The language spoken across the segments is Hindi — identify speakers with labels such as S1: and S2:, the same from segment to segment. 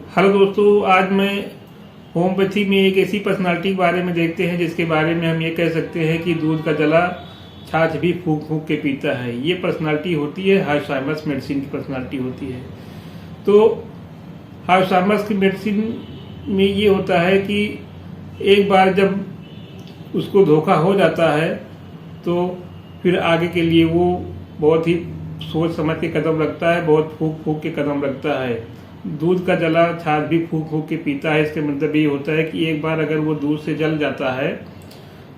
S1: हेलो दोस्तों, आज मैं होम्योपैथी में एक ऐसी पर्सनालिटी के बारे में देखते हैं जिसके बारे में हम ये कह सकते हैं कि दूध का जला छाछ भी फूंक फूंक के पीता है। ये पर्सनालिटी होती है हाइपोथैलेमस मेडिसिन की पर्सनालिटी होती है। तो हाइपोथैलेमस की मेडिसिन में ये होता है कि एक बार जब उसको धोखा हो जाता है तो फिर आगे के लिए वो बहुत ही सोच समझ के कदम रखता है, बहुत फूंक फूंक के कदम रखता है। दूध का जला छाछ भी फूंक फूंक के पीता है। इसके मतलब ये होता है कि एक बार अगर वो दूध से जल जाता है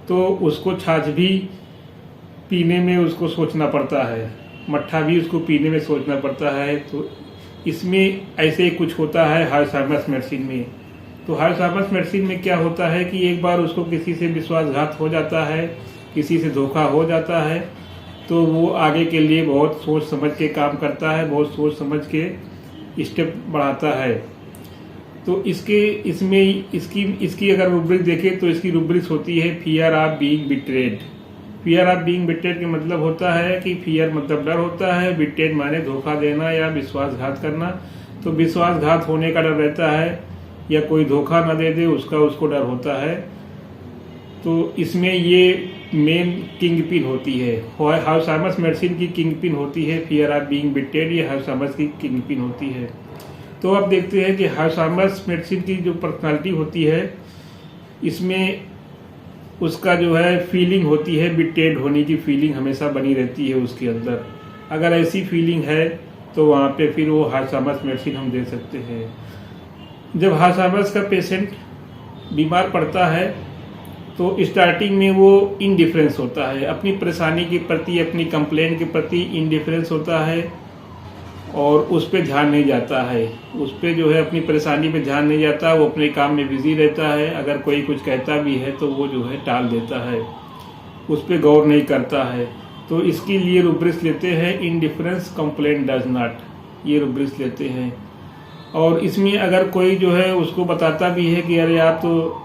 S1: तो उसको छाछ भी पीने में उसको सोचना पड़ता है, मट्ठा भी उसको पीने में सोचना पड़ता है। तो इसमें ऐसे ही कुछ होता है हाइपोथैलेमस मेडिसिन में। तो हाइपोथैलेमस मेडिसिन में क्या होता है कि एक बार उसको किसी से विश्वासघात हो जाता है, किसी से धोखा हो जाता है, तो वो आगे के लिए बहुत सोच समझ के काम करता है, बहुत सोच समझ के स्टेप बढ़ाता है। तो इसकी अगर रूब्रिक देखें तो इसकी रूब्रिक्स होती है fear of being betrayed. Fear of being betrayed का मतलब होता है कि फियर मतलब डर होता है, बिट्रेड माने धोखा देना या विश्वासघात करना। तो विश्वासघात होने का डर रहता है या कोई धोखा न दे दे उसको डर होता है। तो इसमें ये मेन किंग पिन होती है। हाइपोथैलेमस मेडिसिन की किंग पिन होती है फियर ऑफ बीइंग बिट्रेड, ये हाइपोथैलेमस की किंग पिन होती है। तो अब देखते हैं कि हाइपोथैलेमस मेडिसिन की जो पर्सनालिटी होती है इसमें उसका जो है फीलिंग होती है, बिट्रेड होने की फीलिंग हमेशा बनी रहती है उसके अंदर। अगर ऐसी फीलिंग है तो वहाँ पे फिर वो हाइपोथैलेमस मेडिसिन हम दे सकते हैं। जब हाइपोथैलेमस का पेशेंट बीमार पड़ता है तो स्टार्टिंग में वो इनडिफरेंस होता है, अपनी परेशानी के प्रति, अपनी कंप्लेन के प्रति इनडिफरेंस होता है और उस पर ध्यान नहीं जाता है। उस पर जो है अपनी परेशानी पे ध्यान नहीं जाता, वो अपने काम में बिजी रहता है। अगर कोई कुछ कहता भी है तो वो जो है टाल देता है, उस पर गौर नहीं करता है। तो इसके लिए रूब्रिक्स लेते हैं इनडिफरेंस कंप्लेन डज नॉट, ये रूब्रिक्स लेते हैं। और इसमें अगर कोई जो है उसको बताता भी है कि अरे आप तो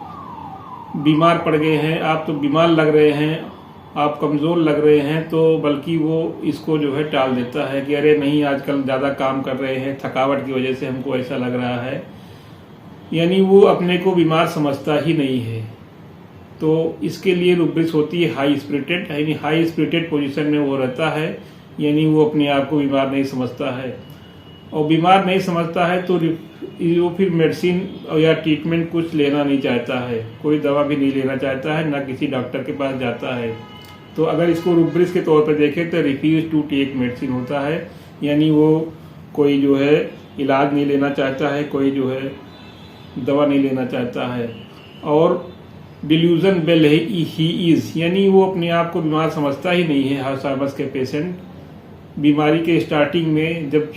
S1: बीमार पड़ गए हैं, आप तो बीमार लग रहे हैं, आप कमज़ोर लग रहे हैं, तो बल्कि वो इसको जो है टाल देता है कि अरे नहीं आजकल ज़्यादा काम कर रहे हैं, थकावट की वजह से हमको ऐसा लग रहा है। यानी वो अपने को बीमार समझता ही नहीं है। तो इसके लिए रूब्रिक्स होती है हाई स्पिरिटेड, यानी हाई स्पिरिटेड पोजीशन में वो रहता है, यानी वो अपने आप को बीमार नहीं समझता है। और बीमार नहीं समझता है तो वो फिर मेडिसिन या ट्रीटमेंट कुछ लेना नहीं चाहता है, कोई दवा भी नहीं लेना चाहता है, ना किसी डॉक्टर के पास जाता है। तो अगर इसको रूब्रिक्स के तौर पर देखें तो रिफ्यूज टू टेक मेडिसिन होता है, यानी वो कोई जो है इलाज नहीं लेना चाहता है, कोई जो है दवा नहीं लेना चाहता है। और डिल्यूजन बेल ही इज, यानी वो अपने आप को बीमार समझता ही नहीं है। हाइपोथैलेमस के पेशेंट बीमारी के स्टार्टिंग में जब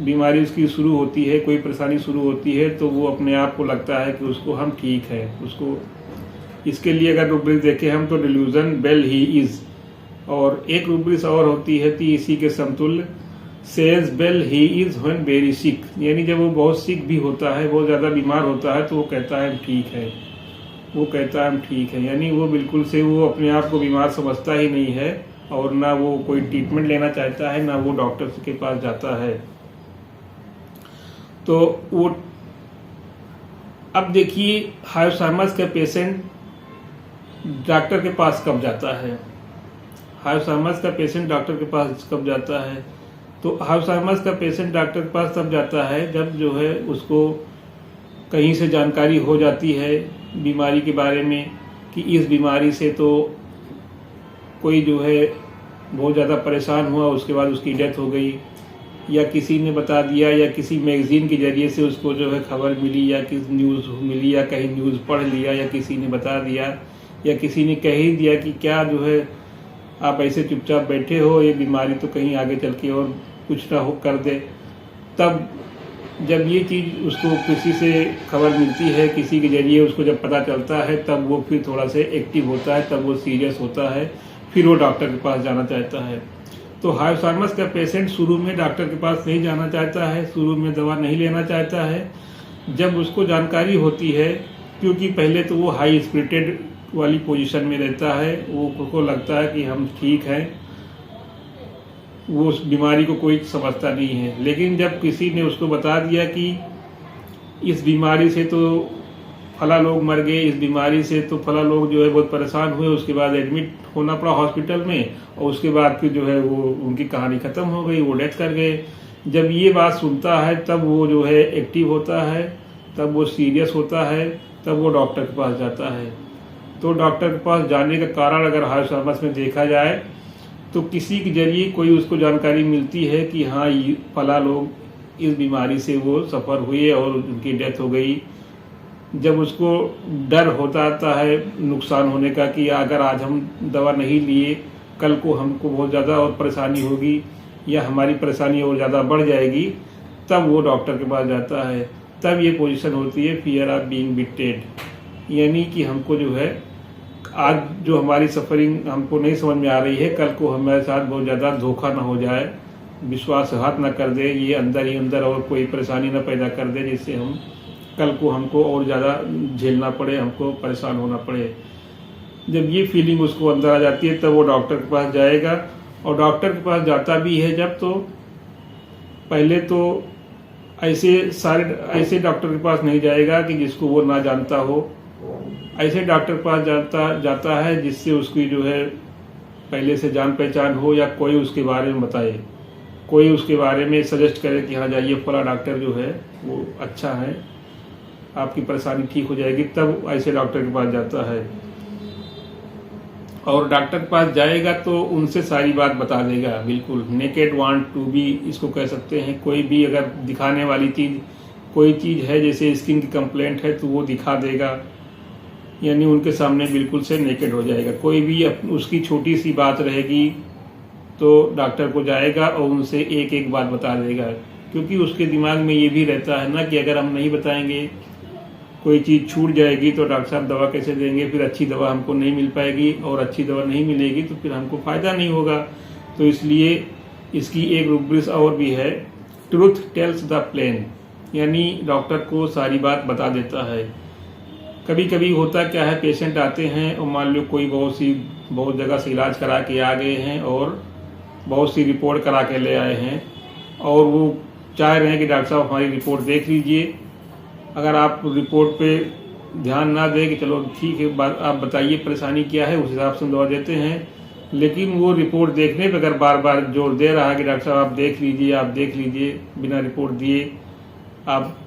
S1: बीमारी उसकी शुरू होती है, कोई परेशानी शुरू होती है, तो वो अपने आप को लगता है कि उसको हम ठीक है उसको। इसके लिए अगर रूब्रिक्स देखें हम तो डिल्यूजन बेल ही इज। और एक रूब्रिक्स और होती है कि इसी के समतुल्य says bell he is when very sick, यानी जब वो बहुत सिक भी होता है, बहुत ज़्यादा बीमार होता है, तो वो कहता है हम ठीक है, वो कहता है हम ठीक है। यानी वो बिल्कुल से वो अपने आप को बीमार समझता ही नहीं है और ना वो कोई ट्रीटमेंट लेना चाहता है, ना वो डॉक्टर के पास जाता है। तो वो अब देखिए हाइपोथैलेमस का पेशेंट डॉक्टर के पास कब जाता है, हाइपोथैलेमस का पेशेंट डॉक्टर के पास कब जाता है। तो हाइपोथैलेमस का पेशेंट डॉक्टर के पास तब जाता है जब जो है उसको कहीं से जानकारी हो जाती है बीमारी के बारे में कि इस बीमारी से तो कोई जो है बहुत ज़्यादा परेशान हुआ, उसके बाद उसकी डेथ हो गई, या किसी ने बता दिया, या किसी मैगजीन के जरिए से उसको जो है खबर मिली, या किस न्यूज़ मिली, या कहीं न्यूज़ पढ़ लिया, या किसी ने बता दिया, या किसी ने कह ही दिया कि क्या जो है आप ऐसे चुपचाप बैठे हो, ये बीमारी तो कहीं आगे चल के और कुछ ना हो कर दे। तब जब ये चीज़ उसको किसी से खबर मिलती है, किसी के जरिए उसको जब पता चलता है, तब वो फिर थोड़ा सा एक्टिव होता है, तब वो सीरियस होता है, फिर वो डॉक्टर के पास जाना चाहता है। तो हाइपोथैलेमस का पेशेंट शुरू में डॉक्टर के पास नहीं जाना चाहता है, शुरू में दवा नहीं लेना चाहता है। जब उसको जानकारी होती है, क्योंकि पहले तो वो हाई स्पिरिटेड वाली पोजीशन में रहता है, वो को लगता है कि हम ठीक हैं, वो उस बीमारी को कोई समझता नहीं है। लेकिन जब किसी ने उसको बता दिया कि इस बीमारी से तो फला लोग मर गए, इस बीमारी से तो फला लोग जो है बहुत परेशान हुए, उसके बाद एडमिट होना पड़ा हॉस्पिटल में, और उसके बाद फिर जो है वो उनकी कहानी खत्म हो गई, वो डेथ कर गए। जब ये बात सुनता है तब वो जो है एक्टिव होता है, तब वो सीरियस होता है, तब वो डॉक्टर के पास जाता है। तो डॉक्टर के पास जाने का कारण अगर हाल समाज में देखा जाए तो किसी के जरिए कोई उसको जानकारी मिलती है कि हाँ ये फला लोग इस बीमारी से वो सफ़र हुए और उनकी डेथ हो गई। जब उसको डर होता है नुकसान होने का कि अगर आज हम दवा नहीं लिए कल को हमको बहुत ज़्यादा और परेशानी होगी या हमारी परेशानी और ज़्यादा बढ़ जाएगी, तब वो डॉक्टर के पास जाता है। तब ये पोजीशन होती है फियर ऑफ बीइंग बिट्रेड, यानी कि हमको जो है आज जो हमारी सफरिंग हमको नहीं समझ में आ रही है, कल को हमारे साथ बहुत ज़्यादा धोखा ना हो जाए, विश्वासघात न कर दे, ये अंदर ही अंदर और कोई परेशानी न पैदा कर दे जिससे हम कल को हमको और ज़्यादा झेलना पड़े, हमको परेशान होना पड़े। जब ये फीलिंग उसको अंदर आ जाती है तब वो डॉक्टर के पास जाएगा। और डॉक्टर के पास जाता भी है जब, तो पहले तो ऐसे डॉक्टर के पास नहीं जाएगा कि जिसको वो ना जानता हो। ऐसे डॉक्टर के पास जाता है जिससे उसकी जो है पहले से जान पहचान हो, या कोई उसके बारे में बताए, कोई उसके बारे में सजेस्ट करे कि हाँ जाइए फला डॉक्टर जो है वो अच्छा है, आपकी परेशानी ठीक हो जाएगी, तब ऐसे डॉक्टर के पास जाता है। और डॉक्टर के पास जाएगा तो उनसे सारी बात बता देगा, बिल्कुल नेकेड वांट टू बी इसको कह सकते हैं। कोई भी अगर दिखाने वाली चीज़ कोई चीज़ है, जैसे स्किन की कंप्लेंट है, तो वो दिखा देगा, यानी उनके सामने बिल्कुल से नेकेड हो जाएगा। कोई भी उसकी छोटी सी बात रहेगी तो डॉक्टर को जाएगा और उनसे एक एक बात बता देगा, क्योंकि उसके दिमाग में ये भी रहता है ना कि अगर हम नहीं बताएंगे कोई चीज़ छूट जाएगी तो डॉक्टर साहब दवा कैसे देंगे, फिर अच्छी दवा हमको नहीं मिल पाएगी, और अच्छी दवा नहीं मिलेगी तो फिर हमको फ़ायदा नहीं होगा। तो इसलिए इसकी एक रूब्रिक्स और भी है, ट्रूथ टेल्स द प्लेन, यानी डॉक्टर को सारी बात बता देता है। कभी कभी होता क्या है, पेशेंट आते हैं और मान लो कोई बहुत जगह से इलाज करा के आ गए हैं और बहुत सी रिपोर्ट करा के ले आए हैं, और वो चाह रहे हैं कि डॉक्टर साहब हमारी रिपोर्ट देख लीजिए। अगर आप रिपोर्ट पे ध्यान ना दें कि चलो ठीक है आप बताइए परेशानी क्या है, उस हिसाब से हम दवा देते हैं, लेकिन वो रिपोर्ट देखने पे अगर बार बार जोर दे रहा है कि डॉक्टर साहब आप देख लीजिए बिना रिपोर्ट दिए, आप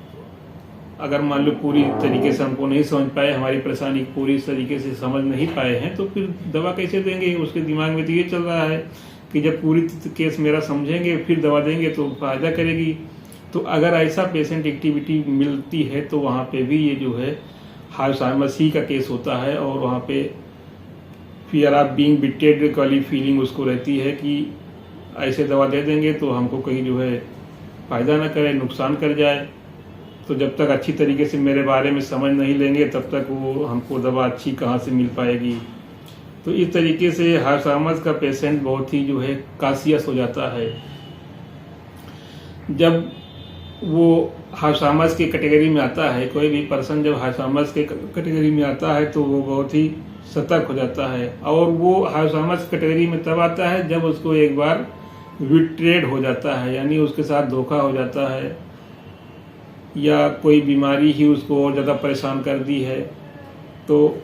S1: अगर मान लो पूरी तरीके से हमको नहीं समझ पाए, हमारी परेशानी पूरी तरीके से समझ नहीं पाए हैं, तो फिर दवा कैसे देंगे। उसके दिमाग में तो ये चल रहा है कि जब पूरी केस मेरा समझेंगे फिर दवा देंगे तो फ़ायदा करेगी। तो अगर ऐसा पेशेंट एक्टिविटी मिलती है तो वहाँ पे भी ये जो है हाइपोथैलेमस का केस होता है, और वहाँ पे फियर ऑफ बीइंग बिट्रेड वाली फीलिंग उसको रहती है कि ऐसे दवा दे देंगे तो हमको कहीं जो है फ़ायदा ना करे, नुकसान कर जाए। तो जब तक अच्छी तरीके से मेरे बारे में समझ नहीं लेंगे तब तक वो हमको दवा अच्छी कहाँ से मिल पाएगी। तो इस तरीके से हाइपोथैलेमस का पेशेंट बहुत ही जो है कॉन्शियस हो जाता है। जब वो हाइपोथैलेमस की कैटेगरी में आता है, कोई भी पर्सन जब हाइपोथैलेमस के कैटेगरी में आता है तो वो बहुत ही सतर्क हो जाता है, और वो हाइपोथैलेमस कैटेगरी में तब आता है जब उसको एक बार बिट्रेड हो जाता है, यानी उसके साथ धोखा हो जाता है, या कोई बीमारी ही उसको और ज़्यादा परेशान कर दी है, तो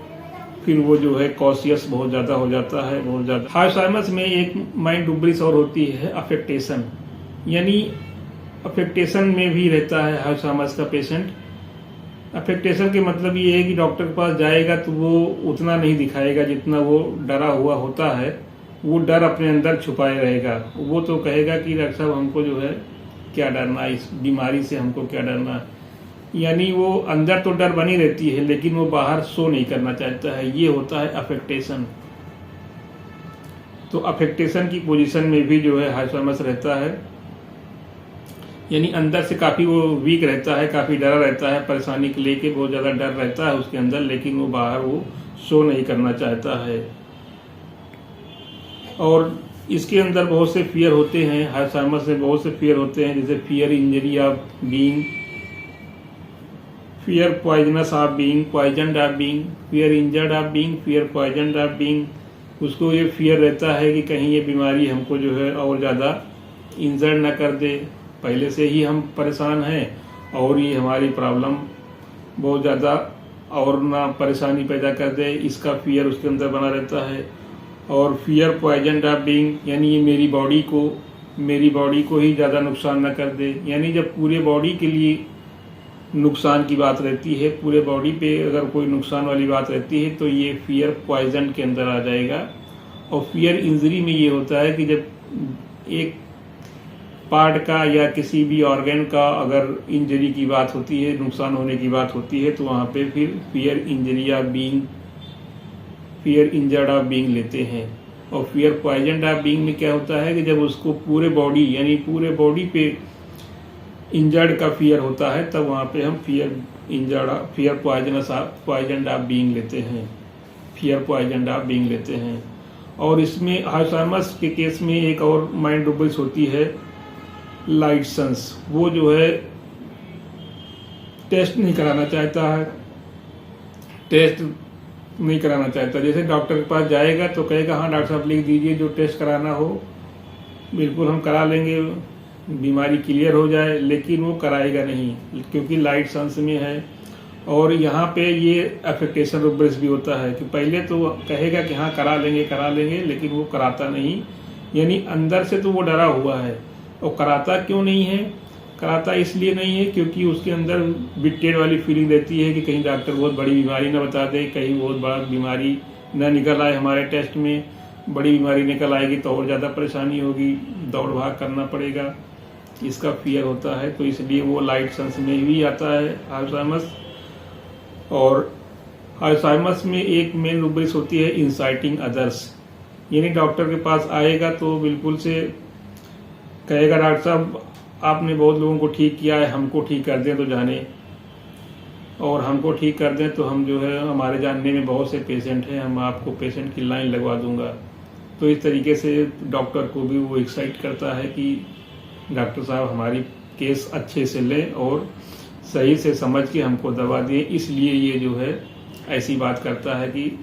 S1: फिर वो जो है कॉशियस बहुत ज़्यादा हो जाता है, बहुत ज़्यादा। हाइपोथैलेमस में एक माइंड रूब्रिक्स और होती है अफेक्टेशन, यानी अफेक्टेशन में भी रहता है हाइपोथैलेमस का पेशेंट। अफेक्टेशन के मतलब ये है कि डॉक्टर के पास जाएगा तो वो उतना नहीं दिखाएगा जितना वो डरा हुआ होता है, वो डर अपने अंदर छुपाए रहेगा। वो तो कहेगा कि डॉक्टर साहब हमको जो है क्या डरना, इस बीमारी से हमको क्या डरना, यानी वो अंदर तो डर बनी रहती है लेकिन वो बाहर शो नहीं करना चाहता है। ये होता है अफेक्टेशन। तो अफेक्टेशन की पोजीशन में भी जो है हाइपोथैलेमस रहता है, यानी अंदर से काफ़ी वो वीक रहता है, काफ़ी डरा रहता है, परेशानी को लेके बहुत ज़्यादा डर रहता है उसके अंदर, लेकिन वो बाहर वो शो नहीं करना चाहता है। और इसके अंदर बहुत से फियर होते हैं, हाइपोथैलेमस में बहुत से फियर होते हैं, जैसे fear injury of being, fear poisonous of being, poisoned of being, fear injured of being, fear poisoned of being. उसको ये फियर रहता है कि कहीं ये बीमारी हमको जो है और ज़्यादा इंजर्ड ना कर दे, पहले से ही हम परेशान हैं और ये हमारी प्रॉब्लम बहुत ज़्यादा और ना परेशानी पैदा कर दे, इसका फियर उसके अंदर बना रहता है। और फियर पॉइजन ऑफ बीइंग, यानी ये मेरी बॉडी को ही ज़्यादा नुकसान ना कर दे। यानी जब पूरे बॉडी के लिए नुकसान की बात रहती है, पूरे बॉडी पे अगर कोई नुकसान वाली बात रहती है, तो ये फियर पॉइजन के अंदर आ जाएगा। और फियर इंजरी में ये होता है कि जब एक पार्ट का या किसी भी ऑर्गन का अगर इंजरी की बात होती है, नुकसान होने की बात होती है, तो वहाँ पे फिर फियर इंजर्ड ऑफ बीइंग लेते हैं। और फियर पॉइजन ऑफ बीइंग में क्या होता है कि जब उसको पूरे बॉडी यानी पूरे बॉडी पे इंजर्ड का फियर होता है, तब वहाँ पे हम फियर पॉइजन ऑफ बीइंग लेते हैं। और इसमें अल्जाइमर्स के केस में एक और माइंड रूबल्स होती है, लाइसेंस। वो जो है टेस्ट नहीं कराना चाहता। जैसे डॉक्टर के पास जाएगा तो कहेगा हाँ डॉक्टर साहब लिख दीजिए, जो टेस्ट कराना हो बिल्कुल हम करा लेंगे, बीमारी क्लियर हो जाए, लेकिन वो कराएगा नहीं क्योंकि लाइट सेंस में है। और यहाँ पे ये एफेक्टेशन रूब्रिक्स भी होता है कि पहले तो कहेगा कि हाँ करा लेंगे, लेकिन वो कराता नहीं। यानी अंदर से तो वो डरा हुआ है। और कराता क्यों नहीं है? कराता इसलिए नहीं है क्योंकि उसके अंदर बिट्रेड वाली फीलिंग रहती है कि कहीं डॉक्टर बहुत बड़ी बीमारी ना बता दे, कहीं बहुत बड़ा बीमारी ना निकल आए, हमारे टेस्ट में बड़ी बीमारी निकल आएगी तो और ज़्यादा परेशानी होगी, दौड़ भाग करना पड़ेगा, इसका फियर होता है। तो इसलिए वो लाइट सेंस में भी आता है अल्जाइमर्स। और अल्जाइमर्स में एक मेन रूब्रिक्स होती है इंसाइटिंग अदर्स। यानी डॉक्टर के पास आएगा तो बिल्कुल से कहेगा डॉक्टर साहब आपने बहुत लोगों को ठीक किया है, हमको ठीक कर दें तो जाने, और हमको ठीक कर दें तो हम जो है हमारे जानने में बहुत से पेशेंट हैं, हम आपको पेशेंट की लाइन लगवा दूंगा। तो इस तरीके से डॉक्टर को भी वो एक्साइट करता है कि डॉक्टर साहब हमारी केस अच्छे से लें और सही से समझ के हमको दवा दें। इसलिए ये जो है ऐसी बात करता है कि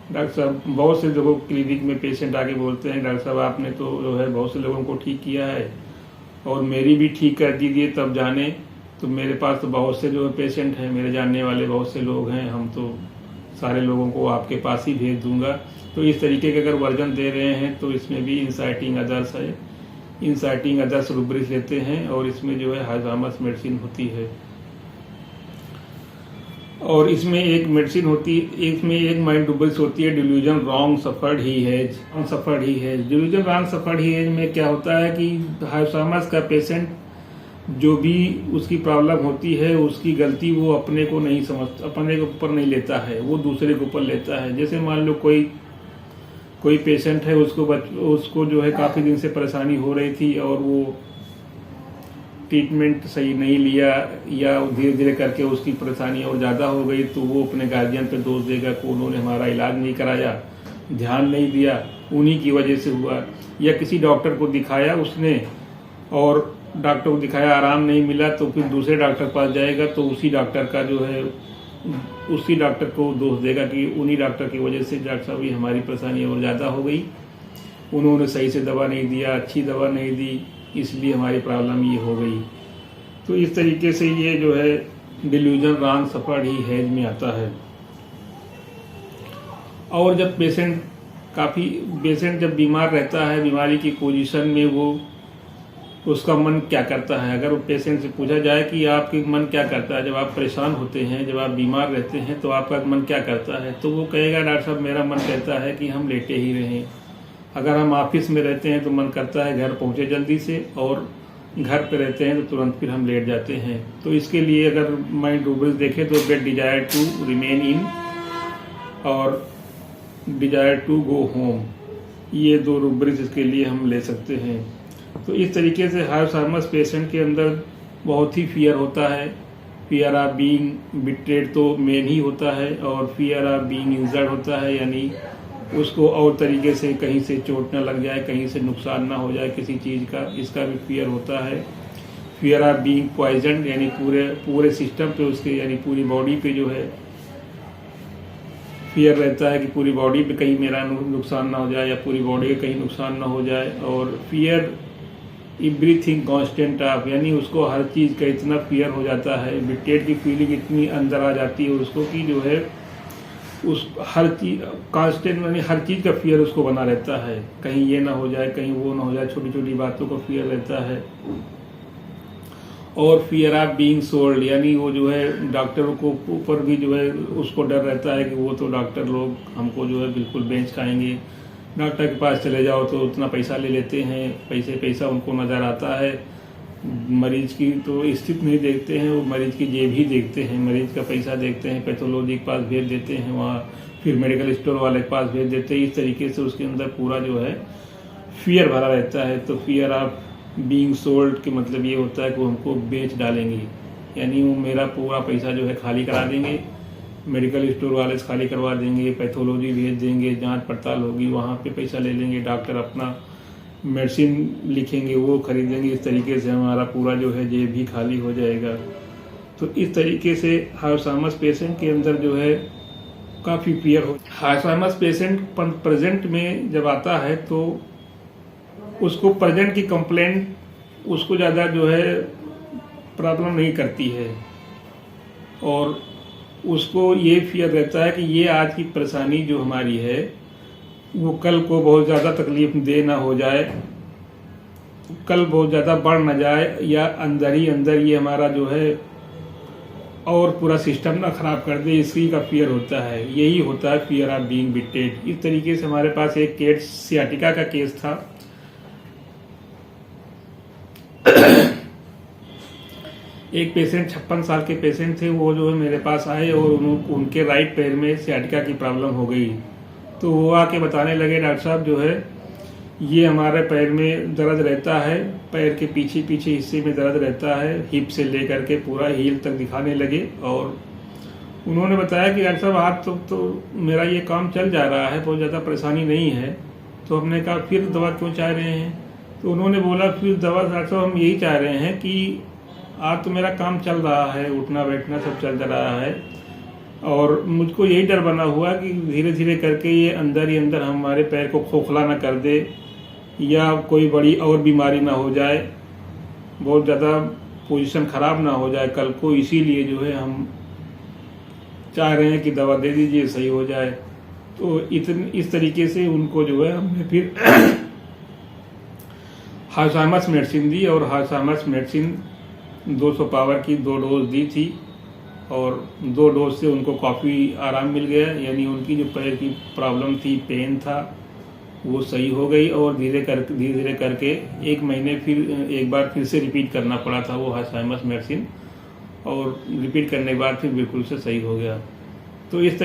S1: डॉक्टर साहब, बहुत से लोगों क्लिनिक में पेशेंट आके बोलते हैं डॉक्टर साहब आपने तो जो है बहुत से लोगों को ठीक किया है और मेरी भी ठीक कर दीजिए तब जाने। तो मेरे पास तो बहुत से जो है पेशेंट हैं, मेरे जानने वाले बहुत से लोग हैं, हम तो सारे लोगों को आपके पास ही भेज दूंगा। तो इस तरीके के अगर वर्जन दे रहे हैं तो इसमें भी इंसाइटिंग अदर्स है, इंसाइटिंग अदर्स रूब्रिक्स लेते हैं। और इसमें जो है अल्जाइमर्स मेडिसिन होती है। और इसमें एक मेडिसिन होती है, इसमें एक माइंड रूब्रिक्स होती है delusion wrong suffered he has. Delusion wrong suffered he has में क्या होता है कि अल्जाइमर्स का पेशेंट जो भी उसकी प्रॉब्लम होती है उसकी गलती वो अपने को नहीं समझता, अपने के ऊपर नहीं लेता है, वो दूसरे के ऊपर लेता है। जैसे मान लो कोई पेशेंट है, उसको जो है काफ़ी दिन से परेशानी हो रही थी और वो ट्रीटमेंट सही नहीं लिया या धीरे धीरे करके उसकी परेशानी और ज़्यादा हो गई, तो वो अपने गार्जियन पे दोष देगा कि उन्होंने हमारा इलाज नहीं कराया, ध्यान नहीं दिया, उन्हीं की वजह से हुआ। या किसी डॉक्टर को दिखाया उसने और डॉक्टर को दिखाया आराम नहीं मिला, तो फिर दूसरे डॉक्टर पास जाएगा तो उसी डॉक्टर का जो है उसी डॉक्टर को दोष देगा कि उन्हीं डॉक्टर की वजह से डॉक्टर साहब ये हमारी परेशानी और ज़्यादा हो गई, उन्होंने सही से दवा नहीं दिया, अच्छी दवा नहीं दी, इसलिए हमारी प्रॉब्लम ये हो गई। तो इस तरीके से ये जो है delusion wrong suffered he has में आता है। और जब पेशेंट जब बीमार रहता है, बीमारी की पोजीशन में वो उसका मन क्या करता है, अगर वो पेशेंट से पूछा जाए कि आपके मन क्या करता है जब आप परेशान होते हैं, जब आप बीमार रहते हैं तो आपका मन क्या करता है, तो वो कहेगा डॉक्टर साहब मेरा मन कहता है कि हम लेटे ही रहें। अगर हम ऑफिस में रहते हैं तो मन करता है घर पहुंचे जल्दी से, और घर पे रहते हैं तो तुरंत फिर हम लेट जाते हैं। तो इसके लिए अगर माइंड रूब्रिक्स देखें तो get desire to remain in और डिजायर टू गो होम, ये दो रूब्रिक्स इसके लिए हम ले सकते हैं। तो इस तरीके से अल्जाइमर्स पेशेंट के अंदर बहुत ही फियर होता है। फियर ऑफ बीइंग बिट्रेड तो मेन ही होता है, और फियर ऑफ बीइंग इंजर्ड होता है, यानी उसको और तरीके से कहीं से चोट ना लग जाए, कहीं से नुकसान ना हो जाए किसी चीज़ का, इसका भी फियर होता है। फियर ऑफ बीइंग पॉइजन, यानी पूरे सिस्टम पे उसके यानी पूरी बॉडी पे जो है फियर रहता है कि पूरी बॉडी पे कहीं मेरा नुकसान ना हो जाए या पूरी बॉडी का कहीं नुकसान ना हो जाए। और फियर एवरीथिंग कांस्टेंट ऑफ, यानी उसको हर चीज़ का इतना फियर हो जाता है, बिट्रेट की फीलिंग इतनी अंदर आ जाती है उसको कि जो है उस हर चीज कांस्टेंट, यानी हर चीज़ का फियर उसको बना रहता है, कहीं ये ना हो जाए, कहीं वो ना हो जाए, छोटी छोटी बातों का फियर रहता है। और फियर ऑफ बीइंग सोल्ड, यानी वो जो है डॉक्टरों को ऊपर भी जो है उसको डर रहता है कि वो तो डॉक्टर लोग हमको जो है बिल्कुल बेंच खाएंगे, डॉक्टर के पास चले जाओ तो उतना पैसा ले लेते हैं, पैसा उनको नज़र आता है, मरीज की तो स्थिति नहीं देखते हैं, वो मरीज की जेब ही देखते हैं, मरीज का पैसा देखते हैं, पैथोलॉजी के पास भेज देते हैं, वहाँ फिर मेडिकल स्टोर वाले के पास भेज देते हैं। इस तरीके से उसके अंदर पूरा जो है फियर भरा रहता है। तो फियर ऑफ बीइंग सोल्ड के मतलब ये होता है कि वो हमको बेच डालेंगे, यानी वो मेरा पूरा पैसा जो है खाली करा देंगे, मेडिकल स्टोर वाले से खाली करवा देंगे, पैथोलॉजी भेज देंगे, जांच पड़ताल होगी, वहाँ पे पैसा ले लेंगे, डॉक्टर अपना मेडिसिन लिखेंगे वो खरीदेंगे, इस तरीके से हमारा पूरा जो है जेब भी खाली हो जाएगा। तो इस तरीके से हार्सामस पेशेंट के अंदर जो है काफ़ी फियर हो। हार्सामस पेशेंट प्रेजेंट में जब आता है तो उसको प्रेजेंट की कंप्लेंट उसको ज़्यादा जो है प्रॉब्लम नहीं करती है, और उसको ये फियर रहता है कि ये आज की परेशानी जो हमारी है वो कल को बहुत ज़्यादा तकलीफ दे ना हो जाए, कल बहुत ज़्यादा बढ़ ना जाए, या अंदर ही अंदर ये हमारा जो है और पूरा सिस्टम ना खराब कर दे, इसी का फियर होता है। यही होता है फियर ऑफ बीइंग बिट्रेड। इस तरीके से हमारे पास एक केस सियाटिका का केस था। एक पेशेंट 56 साल के पेशेंट थे, वो जो है मेरे पास आए और उनके राइट पैर में सियाटिका की प्रॉब्लम हो गई। तो वो आके बताने लगे, डॉक्टर साहब जो है ये हमारे पैर में दर्द रहता है, पैर के पीछे हिस्से में दर्द रहता है, हिप से लेकर के पूरा हील तक दिखाने लगे। और उन्होंने बताया कि डॉक्टर साहब आज तो मेरा ये काम चल जा रहा है, बहुत ज़्यादा परेशानी नहीं है। तो हमने कहा फिर दवा क्यों चाह रहे हैं? तो उन्होंने बोला फिर दवा डॉक्टर साहब हम यही चाह रहे हैं कि आज तो मेरा काम चल रहा है, उठना बैठना सब चल रहा है, और मुझको यही डर बना हुआ कि धीरे धीरे करके ये अंदर ही अंदर हमारे पैर को खोखला ना कर दे, या कोई बड़ी और बीमारी ना हो जाए, बहुत ज़्यादा पोजीशन ख़राब ना हो जाए कल को, इसीलिए जो है हम चाह रहे हैं कि दवा दे दीजिए सही हो जाए। तो इस तरीके से उनको जो है हमने फिर हार्सामस मेडिसिन दी, और हार्सामस मेडिसिन 200 पावर की 2 डोज दी थी, और 2 डोज से उनको काफ़ी आराम मिल गया, यानी उनकी जो पैर की प्रॉब्लम थी, पेन था, वो सही हो गई। और धीरे धीरे करके 1 महीने फिर एक बार फिर से रिपीट करना पड़ा था वो हार्सामस मेडिसिन, और रिपीट करने के बाद फिर बिल्कुल से सही हो गया। तो इस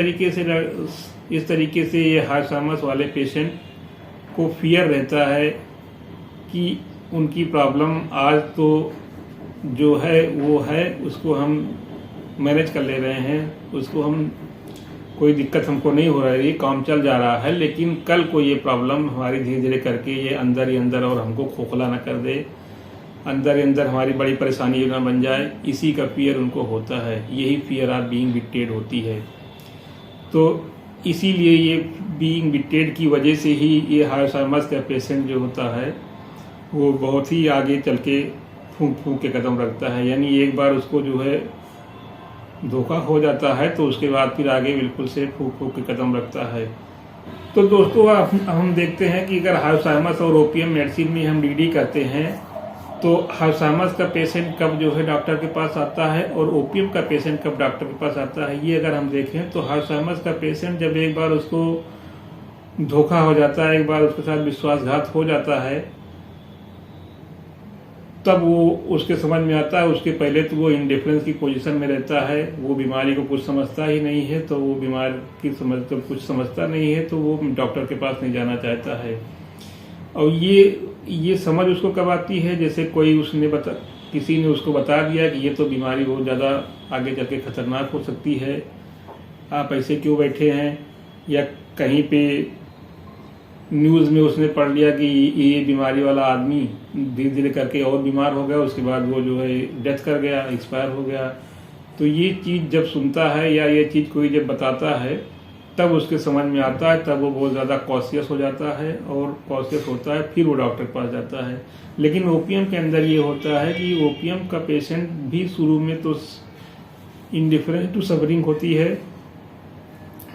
S1: तरीके से ये हार्सामस वाले पेशेंट को फियर रहता है कि उनकी प्रॉब्लम आज तो जो है वो है, उसको हम मैनेज कर ले रहे हैं, उसको हम कोई दिक्कत हमको नहीं हो रही है, काम चल जा रहा है, लेकिन कल को ये प्रॉब्लम हमारी धीरे धीरे करके ये अंदर ही अंदर और हमको खोखला ना कर दे, अंदर ही अंदर हमारी बड़ी परेशानी ना बन जाए, इसी का फियर उनको होता है। यही फियर ऑफ बीइंग बिट्रेड होती है। तो इसीलिए ये बीइंग बिट्रेड की वजह से ही ये हार्सामस का पेशेंट जो होता है वो बहुत ही आगे चल के फूंक के कदम रखता है, यानी एक बार उसको जो है धोखा हो जाता है तो उसके बाद फिर आगे बिल्कुल से फूंक के कदम रखता है। तो दोस्तों हम देखते हैं कि अगर हार्सामस और ओपीएम मेडिसिन में हम डीडी करते हैं तो हार्सामस का पेशेंट कब जो है डॉक्टर के पास आता है और ओपीएम का पेशेंट कब डॉक्टर के पास आता है, ये अगर हम देखें तो हार्सामस का पेशेंट जब एक बार उसको धोखा हो जाता है, एक बार उसके साथ विश्वासघात हो जाता है, तब वो उसके समझ में आता है। उसके पहले तो वो इंडिफरेंस की पोजीशन में रहता है, वो बीमारी को कुछ समझता ही नहीं है, तो वो बीमार की कुछ समझता नहीं है, तो वो डॉक्टर के पास नहीं जाना चाहता है। और ये समझ उसको कब आती है, जैसे किसी ने उसको बता दिया कि ये तो बीमारी बहुत ज़्यादा आगे चल के खतरनाक हो सकती है, आप ऐसे क्यों बैठे हैं, या कहीं पे न्यूज़ में उसने पढ़ लिया कि ये बीमारी वाला आदमी धीरे धीरे करके और बीमार हो गया, उसके बाद वो जो है डेथ कर गया, एक्सपायर हो गया। तो ये चीज़ जब सुनता है या ये चीज़ कोई जब बताता है तब उसके समझ में आता है, तब वो बहुत ज़्यादा कॉशियस हो जाता है, और कॉशियस होता है फिर वो डॉक्टर के पास जाता है। लेकिन ओपीएम के अंदर ये होता है कि ओपीएम का पेशेंट भी शुरू में तो इंडिफरेंस टू सफरिंग होती है,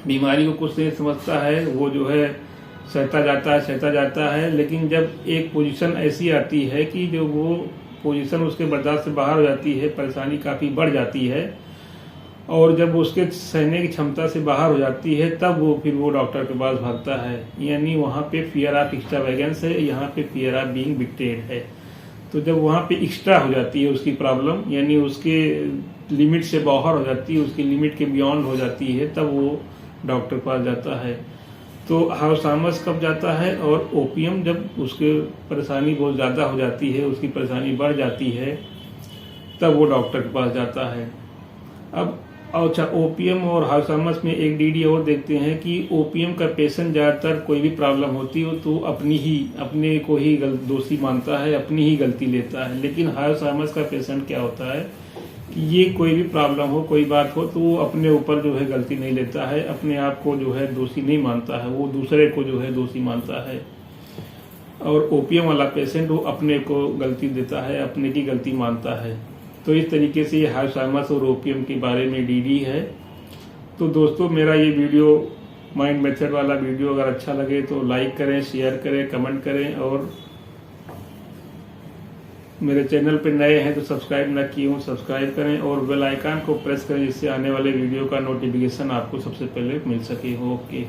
S1: बीमारी को कुछ नहीं समझता है, वो जो है सहता जाता है। लेकिन जब एक पोजीशन ऐसी आती है कि जो वो पोजीशन उसके बर्दाश्त से बाहर हो जाती है, परेशानी काफ़ी बढ़ जाती है, और जब उसके सहने की क्षमता से बाहर हो जाती है, तब वो फिर वो डॉक्टर के पास भागता है। यानी वहाँ पे फियर ऑफ एक्स्ट्रावेगेंस है, यहाँ पे फियर ऑफ बीइंग बिट्रेड है। तो जब वहाँ पे एक्स्ट्रा हो जाती है उसकी प्रॉब्लम, यानी उसके लिमिट से बाहर हो जाती है, उसकी लिमिट के बियॉन्ड हो जाती है, तब वो डॉक्टर के पास जाता है। तो हाइपोथैलेमस कब जाता है, और ओपीएम जब उसके परेशानी बहुत ज़्यादा हो जाती है, उसकी परेशानी बढ़ जाती है, तब वो डॉक्टर के पास जाता है। अब अच्छा, ओपीएम और हाइपोथैलेमस में एक डीडी और देखते हैं कि ओपीएम का पेशेंट ज़्यादातर कोई भी प्रॉब्लम होती हो तो अपने को ही दोषी मानता है, अपनी ही गलती लेता है। लेकिन हाइपोथैलेमस का पेशेंट क्या होता है कि ये कोई भी प्रॉब्लम हो, कोई बात हो, तो वो अपने ऊपर जो है गलती नहीं लेता है, अपने आप को जो है दोषी नहीं मानता है, वो दूसरे को जो है दोषी मानता है। और ओपीएम वाला पेशेंट वो अपने को गलती देता है, अपने की गलती मानता है। तो इस तरीके से ये हाइपोथैलेमस और ओपीएम के बारे में डीडी है। तो दोस्तों, मेरा ये वीडियो माइंड मेथड वाला वीडियो अगर अच्छा लगे तो लाइक करें, शेयर करें, कमेंट करें, और मेरे चैनल पे नए हैं तो सब्सक्राइब न किए हो सब्सक्राइब करें, और बेल आइकन को प्रेस करें, जिससे आने वाले वीडियो का नोटिफिकेशन आपको सबसे पहले मिल सके। ओके।